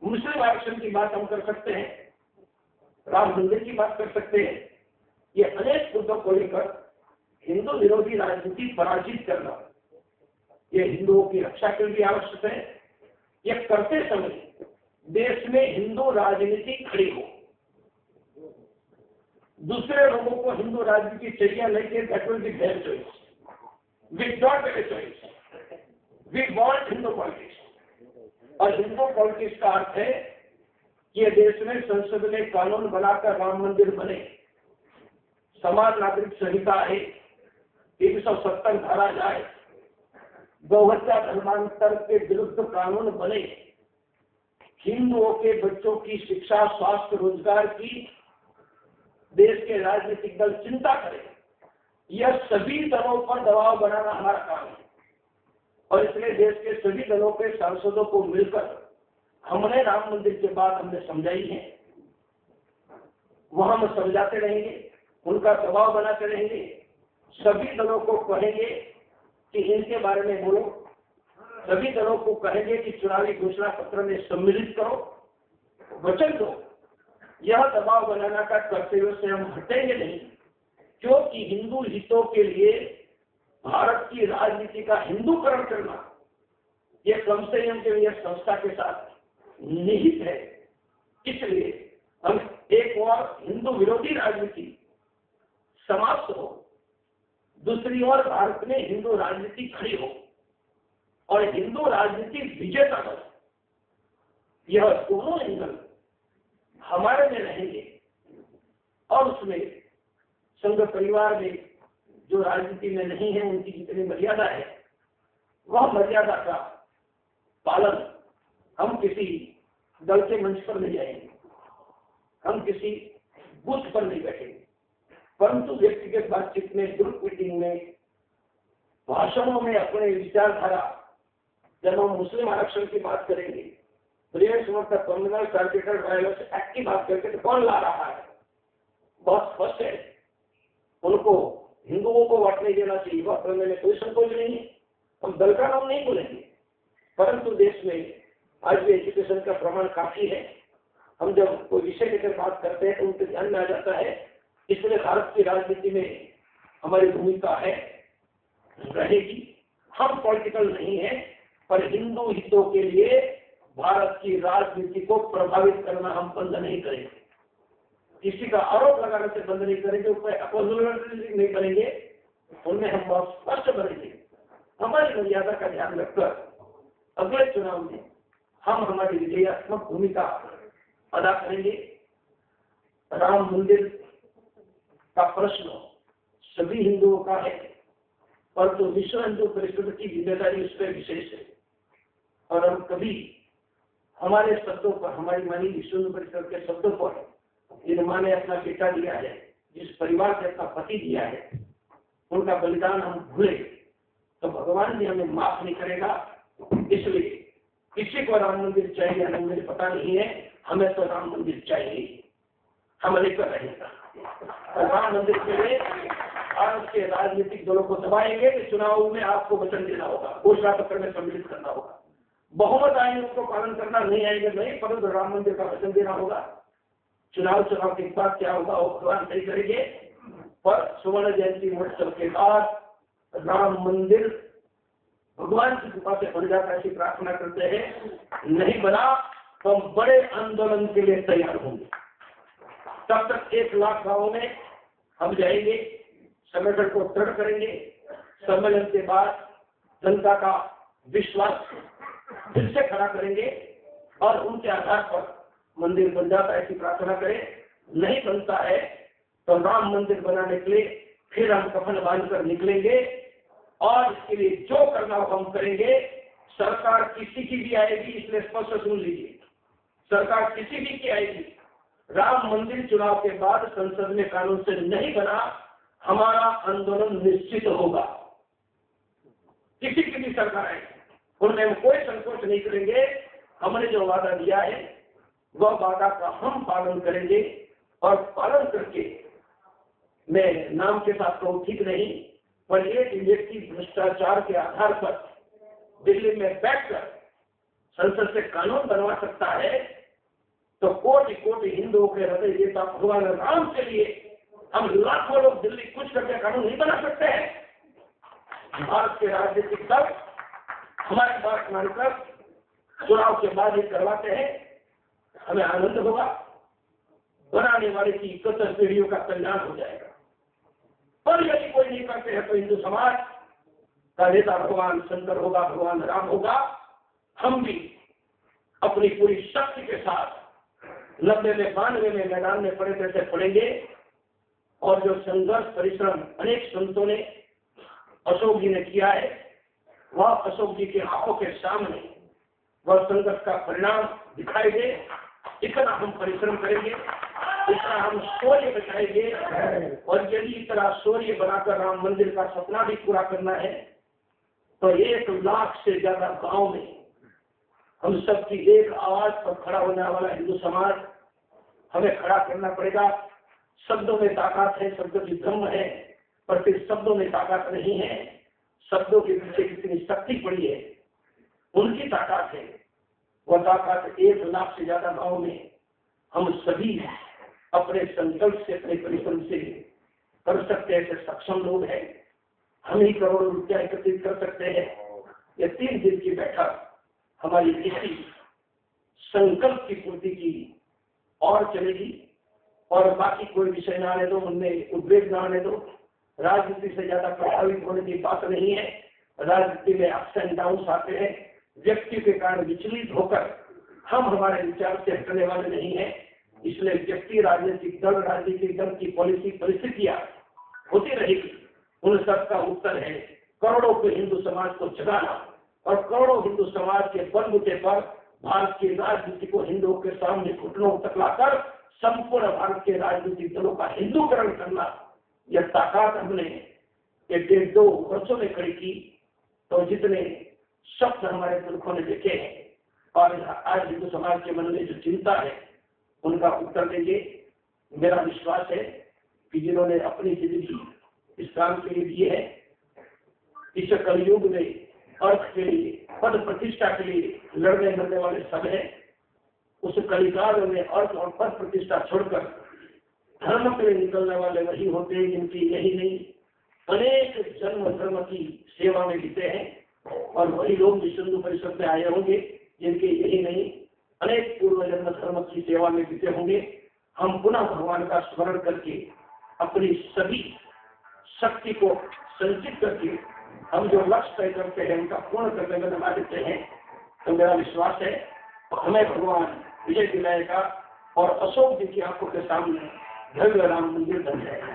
मुस्लिम आरक्षण की बात हम कर सकते हैं, राम मंदिर की बात कर सकते हैं। ये अनेक मुद्दों को लेकर हिंदू विरोधी राजनीति पराजित करना, ये हिंदुओं की रक्षा के लिए आवश्यक है। यह करते समय देश में हिंदू राजनीति खड़ी हो, दूसरे लोगों को हिंदू राजनीति चाहिए नहीं, that will be their choice, we don't have a choice, we want Hindu politics. और हिंदू पॉलिटिक्स का अर्थ है कि देश में संसद में कानून बनाकर राम मंदिर बने, समाज नागरिक संहिता है, 370 धारा जाए, गौहत्या धर्मांतर के विरुद्ध कानून बने, हिंदुओं के बच्चों की शिक्षा, स्वास्थ्य, रोजगार की देश के राजनीतिक दल चिंता करें। यह सभी दलों पर दबाव बनाना हमारा काम है और इसलिए देश के सभी दलों के सांसदों को मिलकर हमने राम मंदिर के बाद हमने समझाई है, वह हम समझाते रहेंगे, उनका दबाव बनाते रहेंगे, सभी दलों को कहेंगे कि इनके बारे में बोलो, सभी दलों को कहेंगे कि चुनावी घोषणा पत्र में सम्मिलित करो, वचन दो। यह दबाव बनाना का कर्तव्य से हम हटेंगे नहीं, क्योंकि हिंदू हितों के लिए भारत की राजनीति का हिंदूकरण करना यह कम से कम के लिए संस्था के साथ निहित है। इसलिए हम एक और हिंदू विरोधी राजनीति समाप्त हो, दूसरी ओर भारत में हिंदू राजनीति खड़ी हो और हिंदू राजनीति विजेता हो। यह दोनों एंगल हमारे में रहेंगे और उसमें संघ परिवार में जो राजनीति में नहीं है उनकी जितनी मर्यादा है वह मर्यादा का पालन हम किसी दल के मंच पर नहीं जाएंगे, हम किसी बूथ पर नहीं बैठेंगे, परंतु व्यक्तिगत बातचीत में, ग्रुप मीटिंग में, भाषणों में अपने विचारधारा, जब हम मुस्लिम आरक्षण की बात करेंगे, कम्युनल टारगेटेड वायलेंस एक्ट की बात करके तो कौन ला रहा है, बहुत स्पष्ट है। उनको हिंदुओं को वोट नहीं देना चाहिए, वोट करने में कोई संकोच नहीं है, हम दल का नाम नहीं बोलेंगे, परंतु देश में आज भी एजुकेशन का प्रमाण काफी है। हम जब कोई विषय लेकर बात करते हैं तो उनके ध्यान में आ जाता है। इसलिए भारत की राजनीति में हमारी भूमिका है, रहेगी। हम पॉलिटिकल नहीं है, पर हिंदू हितों के लिए भारत की राजनीति को प्रभावित करना हम बंद नहीं करेंगे, किसी का आरोप लगाने से बंद नहीं करेंगे, उसमें अपोजिशन नहीं करेंगे, उनमें हम बहुत स्पष्ट बनेंगे। हमारी मर्यादा का ध्यान रखकर अगले चुनाव में हम हमारी विधेयकात्मक भूमिका अदा करेंगे। राम मंदिर का प्रश्न सभी हिंदुओं का है, परंतु विश्व हिंदू परिषद की जिम्मेदारी उस पर विशेष है और हम कभी हमारे शब्दों पर, हमारी मानी विश्व हिंदू परिषद के शब्दों पर, जिन माँ ने अपना बेटा दिया है, जिस परिवार से अपना पति दिया है, उनका बलिदान हम भूले तो भगवान भी हमें माफ नहीं करेगा। इसलिए किसी को राम मंदिर चाहिए या नहीं मुझे पता नहीं है, हमें तो राम मंदिर चाहिए, हम लेकर रहेगा। राम मंदिर के लिए भारत के राजनीतिक दलों को दबाएंगे कि चुनाव में आपको वचन देना होगा, घोषणा पत्र में सम्मिलित करना होगा, बहुमत आएंगे उसको पालन करना नहीं आएंगे नहीं, परंतु राम मंदिर का वचन देना होगा। चुनाव के बाद क्या होगा वो भगवान तय करेंगे, पर स्वर्ण जयंती महोत्सव के बाद राम मंदिर भगवान की कृपा से बन जाता, ऐसी प्रार्थना करते हैं। नहीं बना तो हम बड़े आंदोलन के लिए तैयार होंगे। तब तक 1 लाख गांवों में हम जाएंगे, संगठन को दृढ़ करेंगे। सम्मेलन के बाद जनता का विश्वास फिर से खड़ा करेंगे और उनके आधार पर मंदिर बन जाता है, ऐसी प्रार्थना करें। नहीं बनता है तो राम मंदिर बनाने के लिए फिर हम कफन बांधकर निकलेंगे और इसके लिए जो करना हो हम करेंगे। सरकार किसी की भी आएगी, इसलिए स्पष्ट सुन लीजिए, सरकार किसी भी की आएगी, राम मंदिर चुनाव के बाद संसद में कानून से नहीं बना, हमारा आंदोलन निश्चित होगा। किसी की भी सरकार आएगी, उनमें हम कोई संकोच नहीं करेंगे। हमने जो वादा दिया है वह वादा का हम पालन करेंगे और पालन करके, मैं नाम के साथ कहूँ ठीक नहीं, पर एक व्यक्ति भ्रष्टाचार के आधार पर दिल्ली में बैठकर संसद से कानून बनवा सकता है, तो कोटि कोटि हिंदुओं के हृदय देता भगवान राम के लिए हम लाखों लोग दिल्ली कुछ करके कानून नहीं बना सकते हैं। भारत के राजनीतिक दल हमारी बात मानकर चुनाव के बाद ही करवाते हैं, हमें आनंद होगा, बनाने वाले की 71 पीढ़ियों का कल्याण हो जाएगा। पर यदि कोई नहीं करते हैं तो हिंदू समाज का नेता भगवान शंकर होगा, भगवान राम होगा। हम भी अपनी पूरी शक्ति के साथ 90 में 92 में मैदान में पड़े थे पड़ेंगे, और जो संघर्ष परिश्रम अनेक संतों ने, अशोक जी ने किया है, वह अशोक जी की आंखों के सामने वह संघर्ष का परिणाम दिखाई दे। इतना हम परिश्रम करेंगे, इतना हम शौर्य बचाएंगे, और यदि इतना शौर्य बनाकर राम मंदिर का सपना भी पूरा करना है तो 1 लाख से ज्यादा गांव में हम सबकी एक आवाज पर खड़ा होने वाला हिंदू समाज हमें खड़ा करना पड़ेगा। शब्दों में ताकत है, शब्दों की दम है, पर फिर शब्दों में ताकत नहीं है। शब्दों के पीछे कितनी शक्ति पड़ी है, उनकी ताकत है। वह ताकत 1 लाख से ज्यादा गांव में हम सभी अपने संकल्प से, अपने परिश्रम से कर सकते हैं। ऐसे सक्षम लोग हैं, हम ही करोड़ों रुपया एकत्रित कर सकते हैं। ये 3 दिन की बैठक हमारी इसी संकल्प की पूर्ति की और चलेगी, और बाकी कोई विषय न आने दो, उनमें उद्वेग न आने दो। राजनीति से ज्यादा प्रभावित होने की बात नहीं है। राजनीति में अप्स एंड डाउन आते हैं, व्यक्ति के कारण विचलित होकर हम हमारे विचार से हटने वाले नहीं है। इसलिए व्यक्ति, राजनीतिक दल की पॉलिसी, परिस्थितियां होती रहेगी, उन सबका उत्तर है करोड़ों के हिंदू समाज को जगाना, और करोड़ों हिंदू समाज के बलबूते पर भारत की राजनीति को हिंदुओं के सामने घुटनों तक लाकर संपूर्ण भारत के राजनीतिक दलों का हिंदूकरण करना। यह ताकत हमने 1-2 वर्षों में खड़ी की, तो जितने शब्द हमारे पुरखों ने देखे हैं, और आज हिंदू समाज के मन में जो चिंता है उनका उत्तर देंगे। मेरा विश्वास है कि जिन्होंने अपनी जिंदगी इस काम के लिए दी है, इस कलयुग में अर्थ के लिए, पद प्रतिष्ठा के लिए लड़ने मरने वाले सब हैं। उस कलिकाल में अर्थ और पद प्रतिष्ठा छोड़कर धर्म के लिए निकलने वाले वही होते हैं जिनकी यही नहीं अनेक जन्म धर्म की सेवा में बीते हैं, और वही लोग जिस हिंदू परिषद में आए होंगे जिनके यही नहीं अनेक पूर्व जन्म धर्म की सेवा में बीते होंगे। हम पुनः भगवान का स्मरण करके अपनी सभी शक्ति को संचित करके हम जो लक्ष्य तय करते हैं उनका पूर्ण करने में लगा देते हैं। तो मेरा विश्वास है हमें भगवान विजय दिलाएगा, और अशोक जी की आंखों के सामने भव्य राम मंदिर बन जाएगा।